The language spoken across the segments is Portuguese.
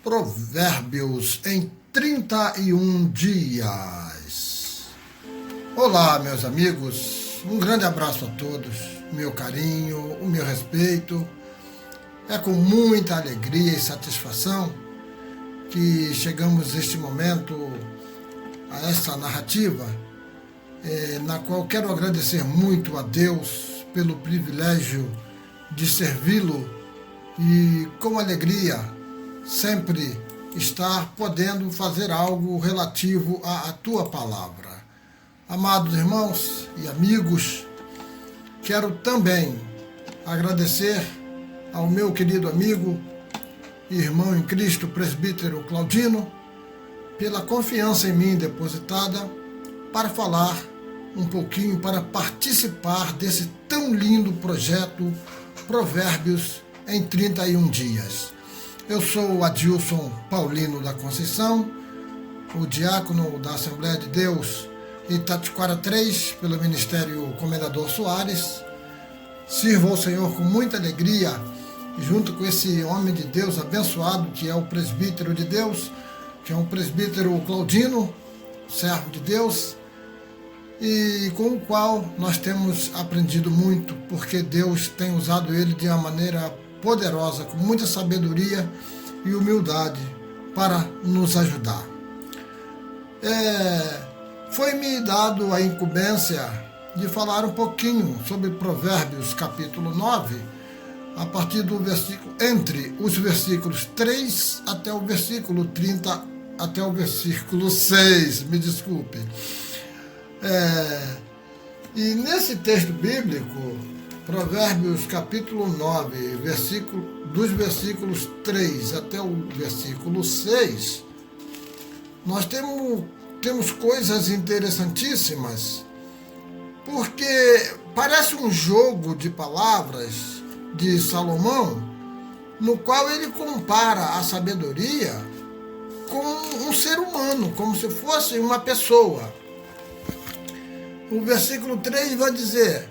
Provérbios em 31 dias. Olá, meus amigos, um grande abraço a todos, meu carinho, o meu respeito. É com muita alegria e satisfação que chegamos neste momento a essa narrativa, na qual quero agradecer muito a Deus pelo privilégio de servi-lo e com alegria sempre estar podendo fazer algo relativo à tua palavra. Amados irmãos e amigos, quero também agradecer ao meu querido amigo e irmão em Cristo, presbítero Claudino, pela confiança em mim depositada para falar um pouquinho, para participar desse tão lindo projeto Provérbios em 31 dias. Eu sou o Adilson Paulino da Conceição, o diácono da Assembleia de Deus Itatiquara 3, pelo Ministério Comendador Soares. Sirvo ao Senhor com muita alegria, junto com esse homem de Deus abençoado, que é o presbítero de Deus, que é um presbítero Claudino, servo de Deus, e com o qual nós temos aprendido muito, porque Deus tem usado ele de uma maneira poderosa, com muita sabedoria e humildade para nos ajudar. Foi-me dado a incumbência de falar um pouquinho sobre Provérbios capítulo 9, a partir do versículo, entre os versículos 3 até o versículo 30, até o versículo 6, me desculpe. E nesse texto bíblico, Provérbios capítulo 9, dos versículos 3 até o versículo 6, nós temos coisas interessantíssimas, porque parece um jogo de palavras de Salomão, no qual ele compara a sabedoria com um ser humano, como se fosse uma pessoa. O versículo 3 vai dizer: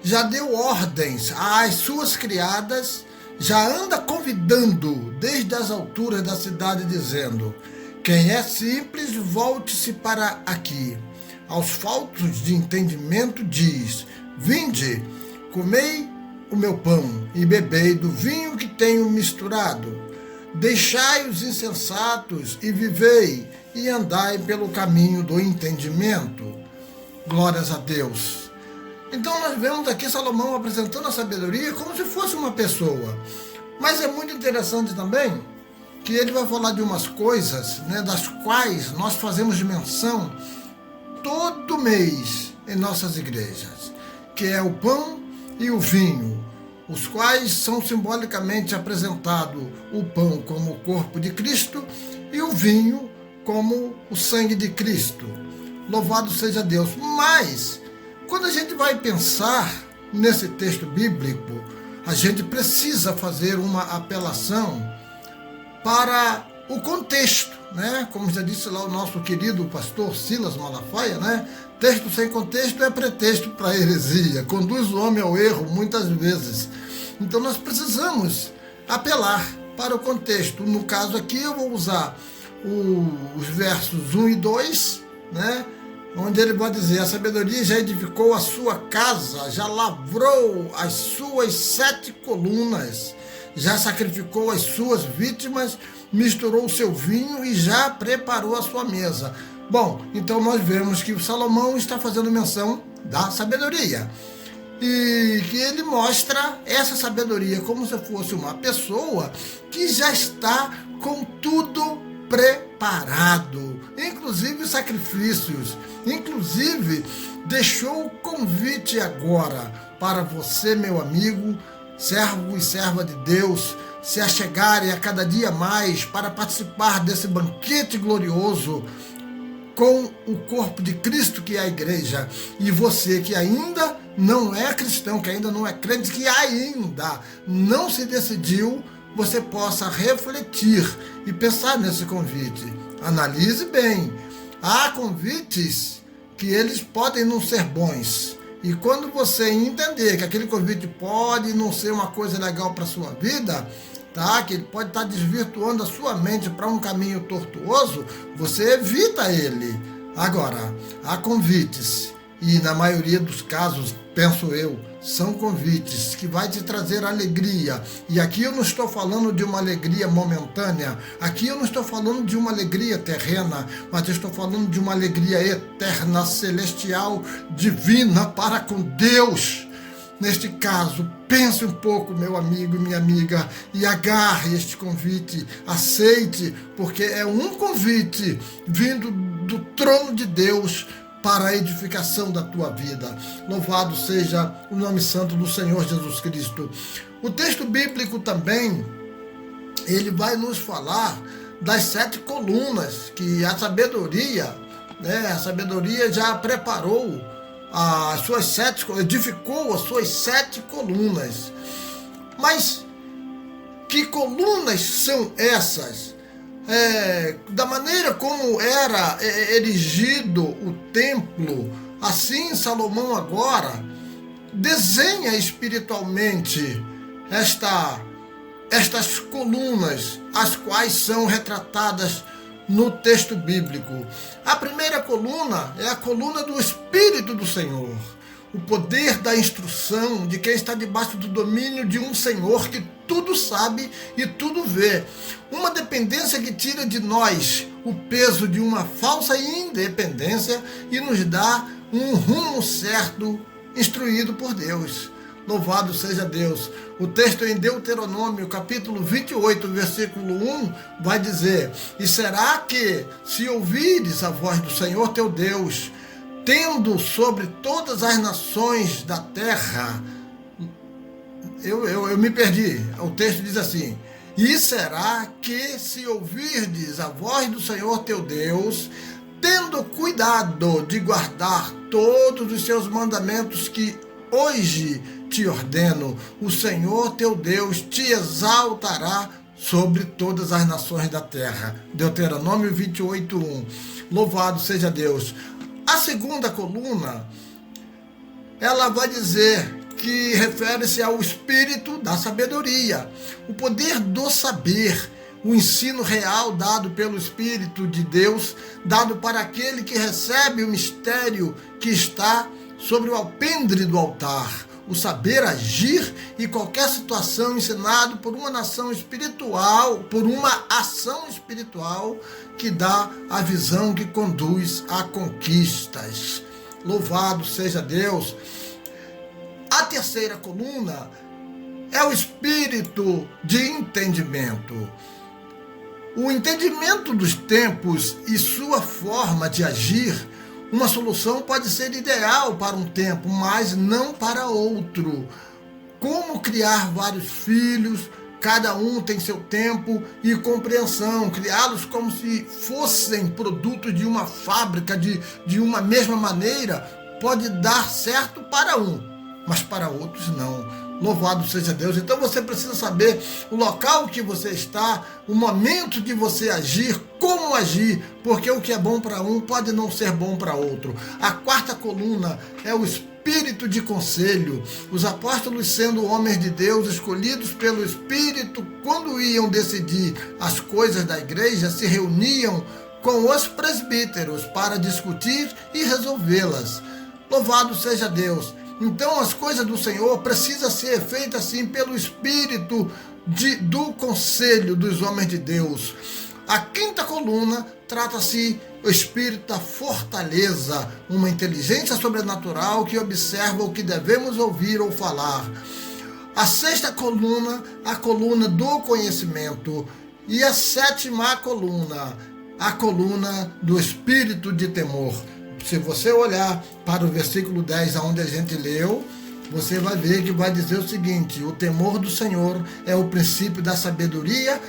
já deu ordens às suas criadas, já anda convidando desde as alturas da cidade, dizendo: quem é simples, volte-se para aqui. Aos faltos de entendimento diz: vinde, comei o meu pão e bebei do vinho que tenho misturado. Deixai os insensatos e vivei, e andai pelo caminho do entendimento. Glórias a Deus. Então nós vemos aqui Salomão apresentando a sabedoria como se fosse uma pessoa. Mas é muito interessante também que ele vai falar de umas coisas, das quais nós fazemos menção todo mês em nossas igrejas, que é o pão e o vinho, os quais são simbolicamente apresentados, o pão como o corpo de Cristo e o vinho como o sangue de Cristo. Louvado seja Deus. Mas quando a gente vai pensar nesse texto bíblico, a gente precisa fazer uma apelação para o contexto, Como já disse lá o nosso querido pastor Silas Malafaia, Texto sem contexto é pretexto para a heresia, conduz o homem ao erro muitas vezes. Então nós precisamos apelar para o contexto. No caso aqui eu vou usar os versos 1 e 2, onde ele vai dizer: a sabedoria já edificou a sua casa, já lavrou as suas 7 colunas, já sacrificou as suas vítimas, misturou o seu vinho e já preparou a sua mesa. Bom, então nós vemos que o Salomão está fazendo menção da sabedoria, e que ele mostra essa sabedoria como se fosse uma pessoa que já está com tudo preparado, inclusive sacrifícios, inclusive deixou o convite agora para você, meu amigo, servo e serva de Deus, se achegarem a cada dia mais para participar desse banquete glorioso com o corpo de Cristo, que é a igreja. E você que ainda não é cristão, que ainda não é crente, que ainda não se decidiu, você possa refletir e pensar nesse convite. Analise bem. Há convites que eles podem não ser bons. E quando você entender que aquele convite pode não ser uma coisa legal para a sua vida, tá? Que ele pode estar desvirtuando a sua mente para um caminho tortuoso, você evita ele. Agora, há convites, e na maioria dos casos, penso eu, são convites que vai te trazer alegria. E aqui eu não estou falando de uma alegria momentânea, aqui eu não estou falando de uma alegria terrena, mas eu estou falando de uma alegria eterna, celestial, divina para com Deus. Neste caso, pense um pouco, meu amigo e minha amiga, e agarre este convite, aceite, porque é um convite vindo do trono de Deus para a edificação da tua vida. Louvado seja o nome santo do Senhor Jesus Cristo. O texto bíblico também, ele vai nos falar das 7 colunas que a sabedoria já preparou as suas 7, edificou as suas 7 colunas. Mas que colunas são essas? Da maneira como era erigido o templo, assim Salomão agora desenha espiritualmente estas colunas, as quais são retratadas no texto bíblico. A primeira coluna é a coluna do Espírito do Senhor, o poder da instrução de quem está debaixo do domínio de um Senhor que tudo sabe e tudo vê. Uma dependência que tira de nós o peso de uma falsa independência e nos dá um rumo certo, instruído por Deus. Louvado seja Deus. O texto em Deuteronômio, capítulo 28, versículo 1, vai dizer: E será que, se ouvires a voz do Senhor teu Deus, tendo sobre todas as nações da terra... Eu me perdi. O texto diz assim: E será que, se ouvirdes a voz do Senhor teu Deus, tendo cuidado de guardar todos os seus mandamentos que hoje te ordeno, o Senhor teu Deus te exaltará sobre todas as nações da terra. Deuteronômio 28, 1. Louvado seja Deus. A segunda coluna, ela vai dizer que refere-se ao espírito da sabedoria, o poder do saber, o ensino real dado pelo Espírito de Deus, dado para aquele que recebe o mistério que está sobre o alpendre do altar, o saber agir em qualquer situação ensinado por uma nação espiritual, por uma ação espiritual que dá a visão que conduz a conquistas. Louvado seja Deus. A terceira coluna é o espírito de entendimento. O entendimento dos tempos e sua forma de agir. Uma solução pode ser ideal para um tempo, mas não para outro. Como criar vários filhos, cada um tem seu tempo e compreensão. Criá-los como se fossem produtos de uma fábrica, de uma mesma maneira, pode dar certo para um, mas para outros não. Louvado seja Deus. Então você precisa saber o local que você está, o momento de você agir, como agir, porque o que é bom para um pode não ser bom para outro. A quarta coluna é o espírito de conselho. Os apóstolos, sendo homens de Deus, escolhidos pelo Espírito, quando iam decidir as coisas da igreja, se reuniam com os presbíteros para discutir e resolvê-las. Louvado seja Deus. Então as coisas do Senhor precisam ser feitas assim pelo Espírito do conselho dos homens de Deus. A quinta coluna trata-se do espírito da fortaleza, uma inteligência sobrenatural que observa o que devemos ouvir ou falar. A sexta coluna, a coluna do conhecimento. E a sétima coluna, a coluna do espírito de temor. Se você olhar para o versículo 10, onde a gente leu, você vai ver que vai dizer o seguinte: o temor do Senhor é o princípio da sabedoria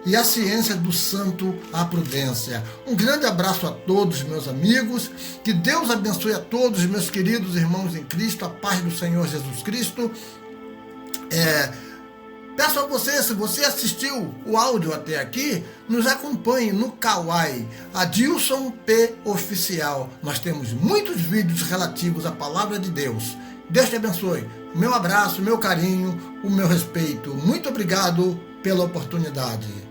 e a ciência do santo a prudência. Um grande abraço a todos, meus amigos. Que Deus abençoe a todos, meus queridos irmãos em Cristo. A paz do Senhor Jesus Cristo. Peço a você, se você assistiu o áudio até aqui, nos acompanhe no Kawai, Adilson P. Oficial. Nós temos muitos vídeos relativos à Palavra de Deus. Deus te abençoe. Meu abraço, meu carinho, o meu respeito. Muito obrigado. pela oportunidade.